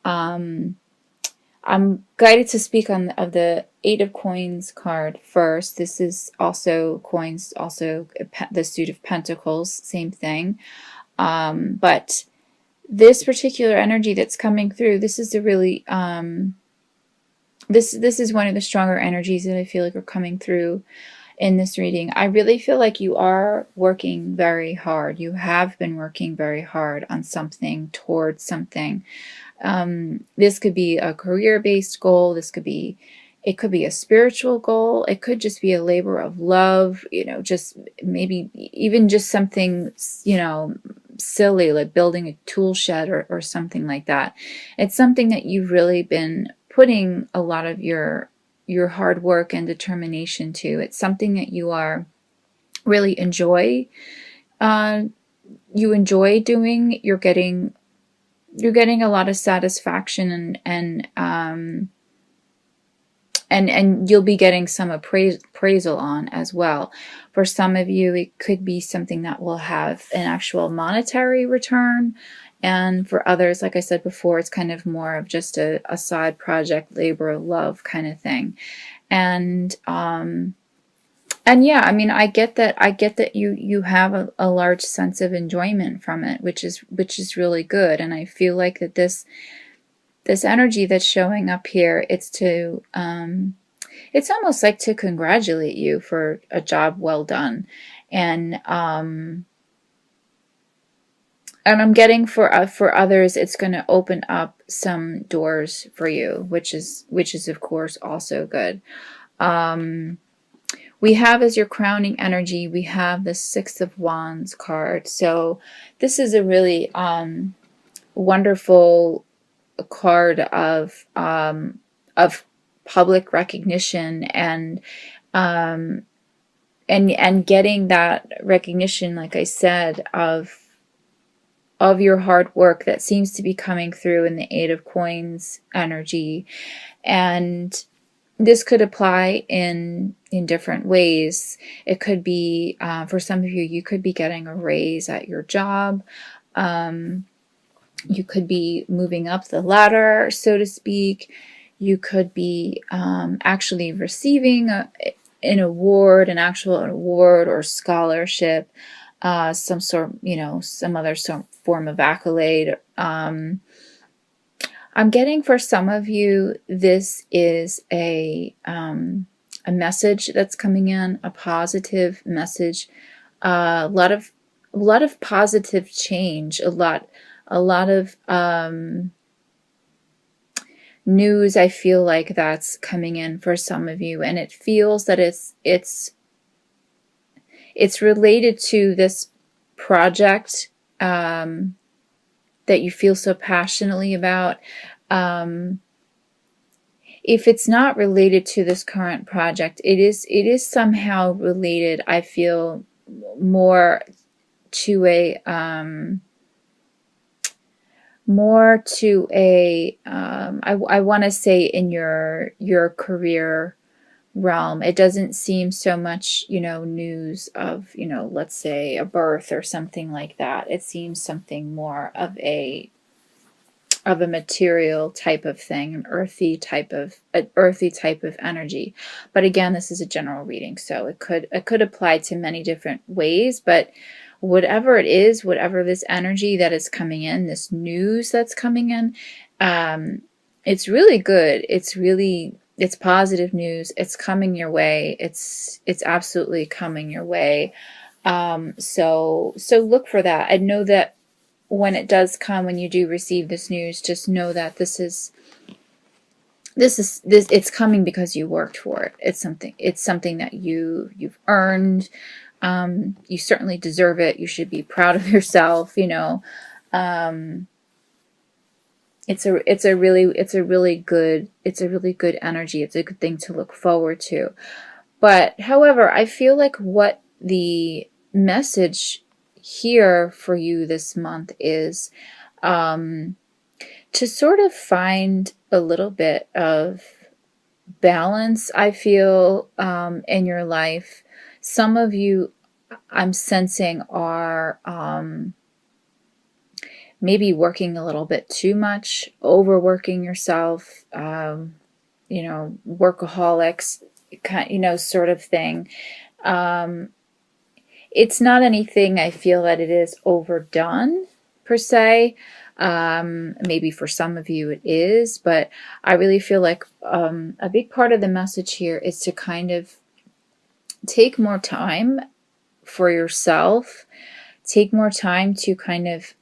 I'm guided to speak on of the Eight of Coins card first. This is also coins, also the suit of Pentacles, same thing. But this particular energy that's coming through, this is a really this is one of the stronger energies that I feel like are coming through in this reading. I really feel like you are working very hard. You have been working very hard on something, towards something. This could be a career-based goal. It could be a spiritual goal. It could just be a labor of love, just maybe even just something, silly, like building a tool shed or something like that. It's something that you've really been putting a lot of your hard work and determination to. It's something that you are really enjoy. You enjoy doing. You're getting a lot of satisfaction and you'll be getting some appraisal on as well. For some of you, it could be something that will have an actual monetary return. And for others, like I said before, it's kind of more of just a side project, labor of love kind of thing. And yeah, I mean, I get that you have a large sense of enjoyment from it, which is really good. And I feel like that this energy that's showing up here, it's almost like to congratulate you for a job well done. And I'm getting for others, it's going to open up some doors for you, which is of course also good. We have, as your crowning energy, we have the Six of Wands card. So this is a really wonderful card of public recognition and getting that recognition, like I said, of your hard work that seems to be coming through in the Eight of Coins energy. And this could apply in different ways. It could be, for some of you, you could be getting a raise at your job. You could be moving up the ladder, so to speak. You could be actually receiving an award, an actual award or scholarship, some sort, some other form of accolade. I'm getting, for some of you, this is a message that's coming in, a positive message, a lot of positive change, a lot of news. I feel like that's coming in for some of you, and it feels that it's related to this project that you feel so passionately about. If it's not related to this current project, it is somehow related, I feel, more to a I want to say in your career realm. It doesn't seem so much, news of, let's say a birth or something like that. It seems something more of a material type of thing, an earthy type of energy. But again, this is a general reading, so it could apply to many different ways. But whatever it is, whatever this energy that is coming in, this news that's coming in, it's really good. It's positive news. It's coming your way. It's absolutely coming your way. So look for that. I know that when it does come, when you do receive this news, just know that this it's coming because you worked for it. It's something that you've earned. You certainly deserve it. You should be proud of yourself. It's a really good energy. It's a good thing to look forward to. But however, I feel like what the message here for you this month is to sort of find a little bit of balance, I feel, in your life. Some of you, I'm sensing, are maybe working a little bit too much, overworking yourself, workaholics, sort of thing. It's not anything I feel that it is overdone per se. Maybe for some of you it is, but I really feel like a big part of the message here is to kind of take more time for yourself, take more time to kind of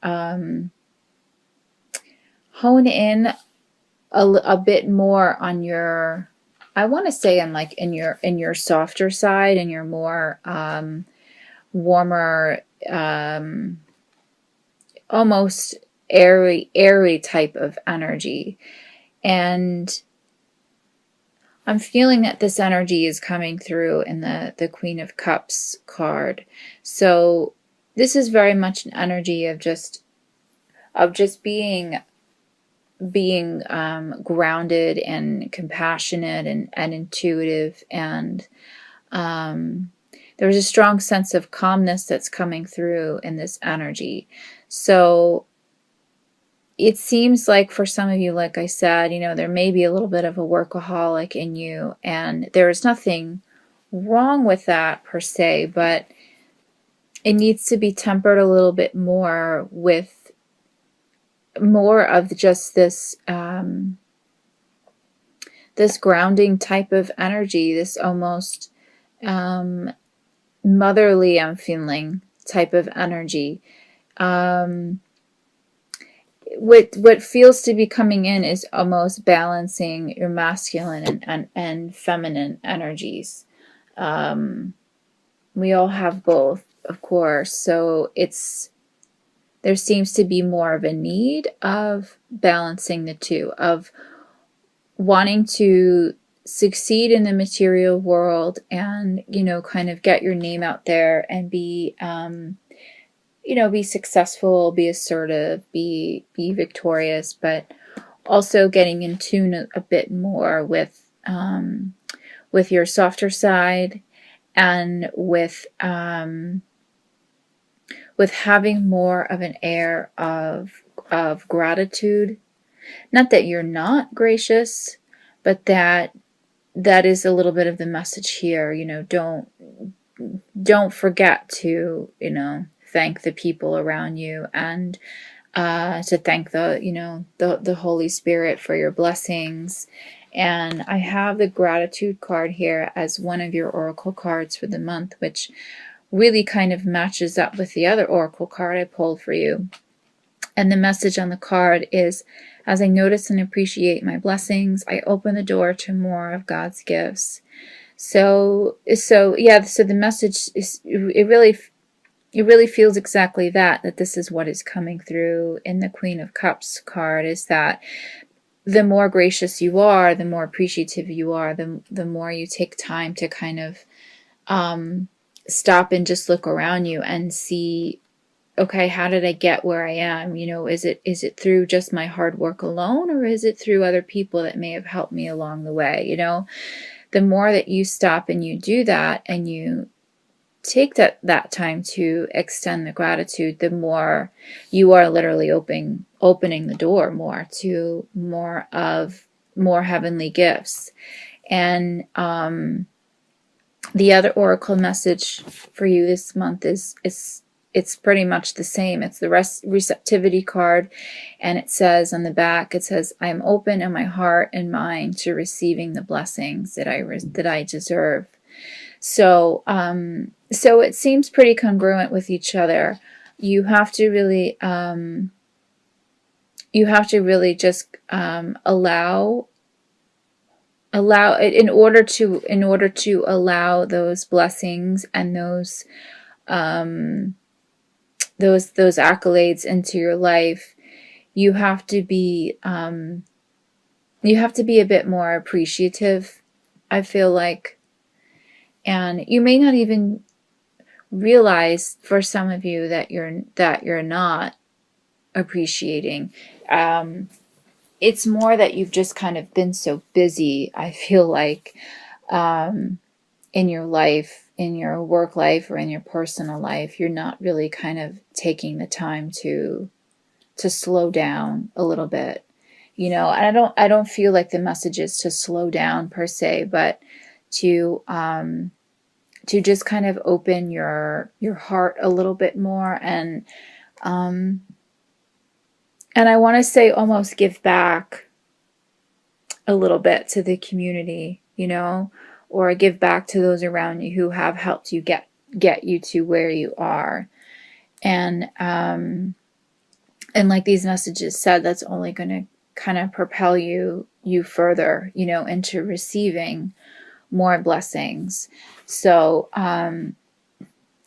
hone in a bit more on your, I want to say in your softer side and your more warmer, almost airy type of energy. And I'm feeling that this energy is coming through in the Queen of Cups card. So this is very much an energy of just being grounded and compassionate and intuitive, and there's a strong sense of calmness that's coming through in this energy. So it seems like for some of you, like I said, there may be a little bit of a workaholic in you, and there's nothing wrong with that per se, but it needs to be tempered a little bit more with more of just this this grounding type of energy, this almost motherly, I'm feeling, type of energy. What feels to be coming in is almost balancing your masculine and feminine energies. We all have both, of course, so there seems to be more of a need of balancing the two, of wanting to succeed in the material world and, kind of get your name out there and be, be successful, be assertive, be victorious, but also getting in tune a bit more with your softer side, and with having more of an air of gratitude. Not that you're not gracious, but that is a little bit of the message here. Don't forget to, thank the people around you, and to thank the Holy Spirit for your blessings. And I have the gratitude card here as one of your oracle cards for the month, which really kind of matches up with the other oracle card I pulled for you. And the message on the card is, as I notice and appreciate my blessings, I open the door to more of God's gifts. So the message is, it really feels exactly that this is what is coming through in the Queen of Cups card, is that the more gracious you are, the more appreciative you are, the more you take time to kind of stop and just look around you and see, okay, how did I get where I am? Is it through just my hard work alone, or is it through other people that may have helped me along the way? The more that you stop and you do that, and you take that time to extend the gratitude, the more you are literally opening the door more to more heavenly gifts. And the other oracle message for you this month is it's pretty much the same. It's the receptivity card, and it says on the back, I am open in my heart and mind to receiving the blessings that I deserve. So it seems pretty congruent with each other. You have to really just allow it in order to allow those blessings and those accolades into your life. You have to be a bit more appreciative, I feel like. And you may not even realize, for some of you, that you're not appreciating. It's more that you've just kind of been so busy, I feel like, in your life, in your work life or in your personal life, you're not really kind of taking the time to to slow down a little bit, you know. And I don't feel like the message is to slow down per se, but to just kind of open your heart a little bit more, um and I want to say almost give back a little bit to the community, you know, or give back to those around you who have helped you get you to where you are. And like these messages said, that's only going to kind of propel you further, you know, into receiving more blessings. So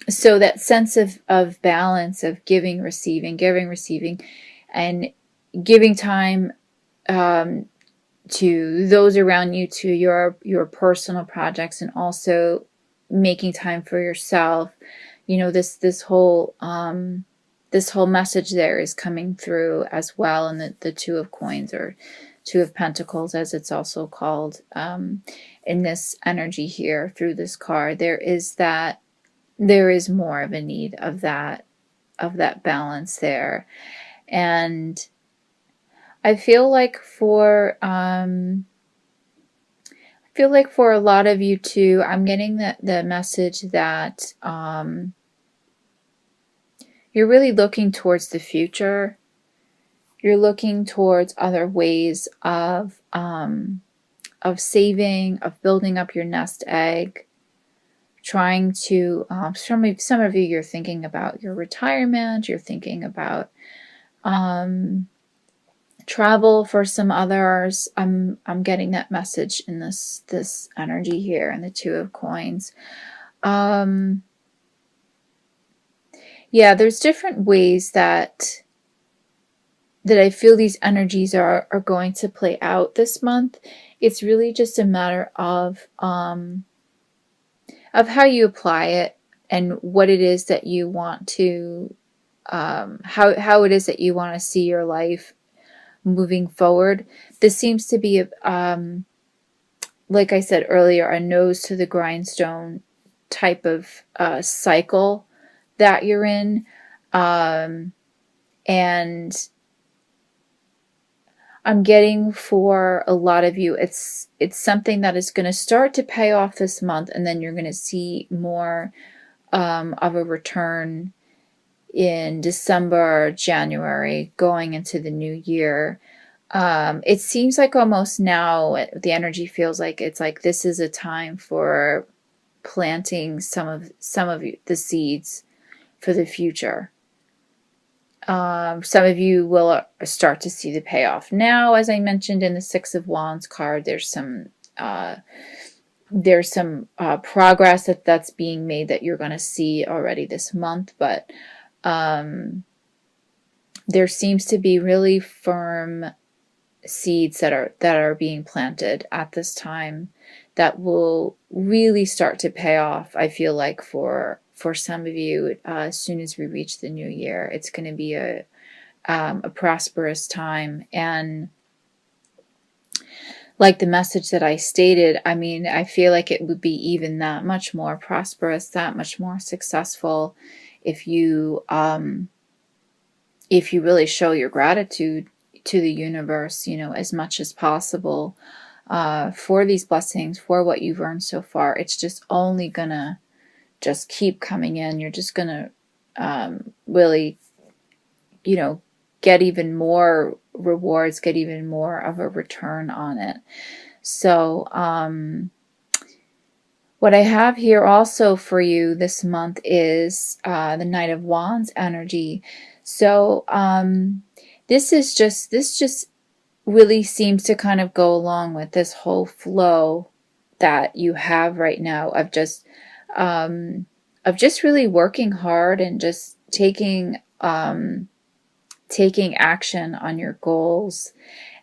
so that sense of balance, of giving, receiving, and giving time to those around you, to your personal projects, and also making time for yourself. You know, this whole message there is coming through as well. And the Two of Coins, or Two of Pentacles, as it's also called, in this energy here through this card, there is more of a need of that balance there. And I feel like for a lot of you too, I'm getting the message that you're really looking towards the future. You're looking towards other ways of saving, of building up your nest egg, trying to, some of you, you're thinking about your retirement, you're thinking about travel. For some others, I'm getting that message in this energy here, and the Two of Coins. Yeah, there's different ways that I feel these energies are going to play out this month. It's really just a matter of how you apply it, and what it is that you want to, how it is that you want to see your life moving forward. This seems to be, like I said earlier, a nose to the grindstone type of cycle that you're in. And I'm getting, for a lot of you, it's something that is going to start to pay off this month, and then you're going to see more of a return in December, January, going into the new year. It seems like almost now the energy feels like it's like this is a time for planting some of the seeds for the future. Some of you will start to see the payoff now. As I mentioned in the Six of Wands card, there's some progress that's being made that you're going to see already this month, but there seems to be really firm seeds that are being planted at this time that will really start to pay off. I feel like for some of you, as soon as we reach the new year, it's going to be a prosperous time. And like the message that I stated, I mean, I feel like it would be even that much more prosperous, that much more successful, if you really show your gratitude to the universe, you know, as much as possible, for these blessings, for what you've earned so far. It's just only gonna just keep coming in. You're just gonna really, you know, get even more rewards, get even more of a return on it. So what I have here also for you this month is the Knight of Wands energy. So this just really seems to kind of go along with this whole flow that you have right now of just really working hard and just taking action on your goals.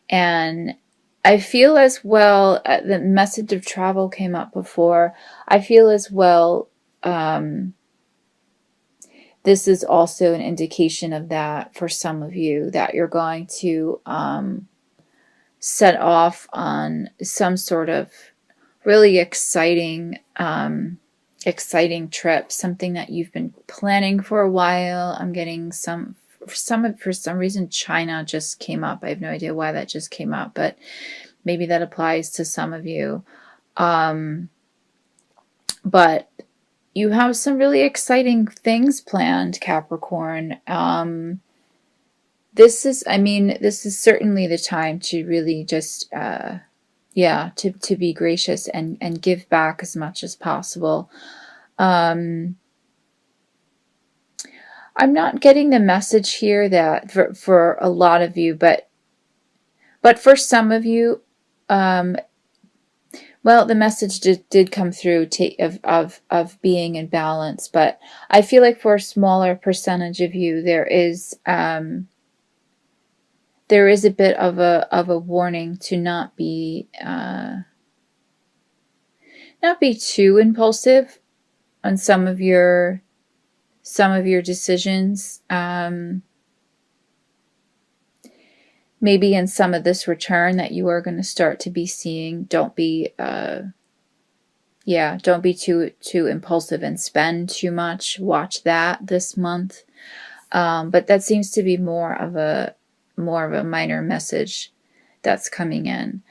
And I feel as well, the message of travel came up before. I feel as well, this is also an indication of that for some of you, that you're going to set off on some sort of really exciting trip, something that you've been planning for a while. I'm getting some for some reason, China just came up. I have no idea why that just came up, but maybe that applies to some of you. But you have some really exciting things planned, Capricorn. This is certainly the time to really just, to be gracious and give back as much as possible. I'm not getting the message here that for a lot of you, but for some of you, well, the message did come through of being in balance, but I feel like for a smaller percentage of you, there is a bit of a warning to not be too impulsive on some of your decisions. Maybe in some of this return that you are going to start to be seeing, don't be too impulsive and spend too much. Watch that this month. But that seems to be more of a minor message that's coming in.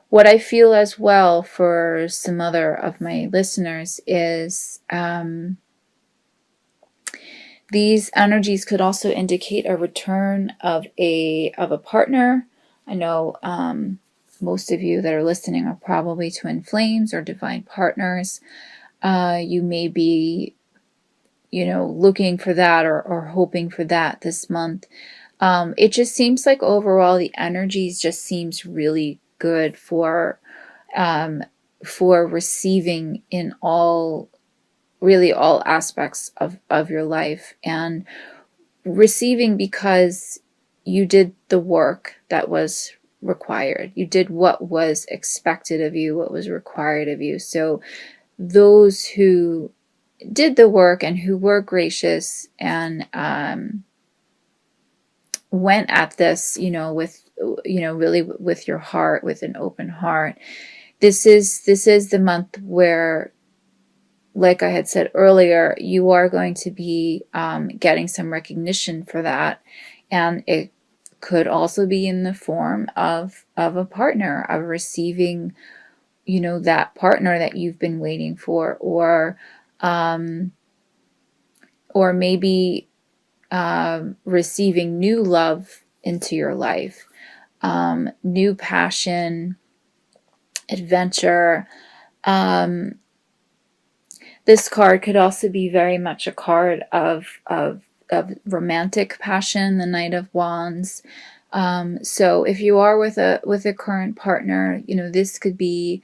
What I feel as well for some other of my listeners is these energies could also indicate a return of a partner. I know most of you that are listening are probably twin flames or divine partners. You may be, looking for that or hoping for that this month. It just seems like overall the energies just seems really good for receiving in all aspects of your life, and receiving because you did the work that was required. You did what was expected of you, what was required of you. So those who did the work and who were gracious and went at this, with really with your heart, with an open heart. This is the month where, like I had said earlier, you are going to be getting some recognition for that. And it could also be in the form of a partner, of receiving, that partner that you've been waiting for, or maybe receiving new love into your life, new passion, adventure. This card could also be very much a card of romantic passion, the Knight of Wands. So if you are with a current partner, this could be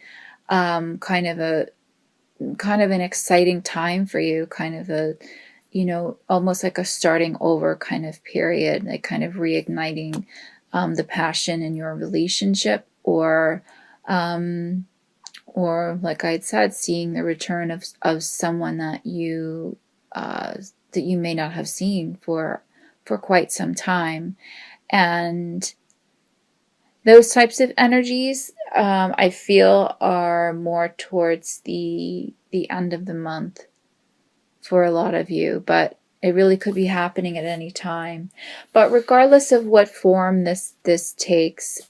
kind of an exciting time for you, kind of a, almost like a starting over kind of period, like kind of reigniting the passion in your relationship, or like I had said, seeing the return of someone that you may not have seen for quite some time. And those types of energies, I feel, are more towards the end of the month for a lot of you, but it really could be happening at any time. But regardless of what form this takes,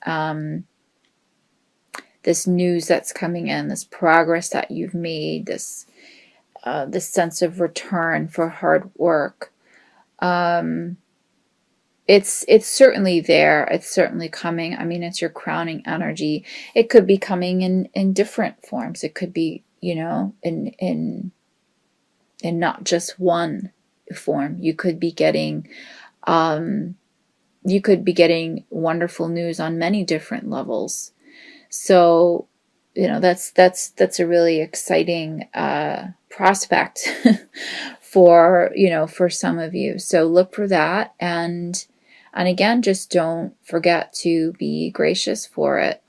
this news that's coming in, this progress that you've made, this sense of return for hard work, it's certainly there. It's certainly coming. I mean, it's your crowning energy. It could be coming in different forms. It could be, in not just one form. You could be getting wonderful news on many different levels. So, that's a really exciting prospect for some of you. So look for that, and again, just don't forget to be gracious for it.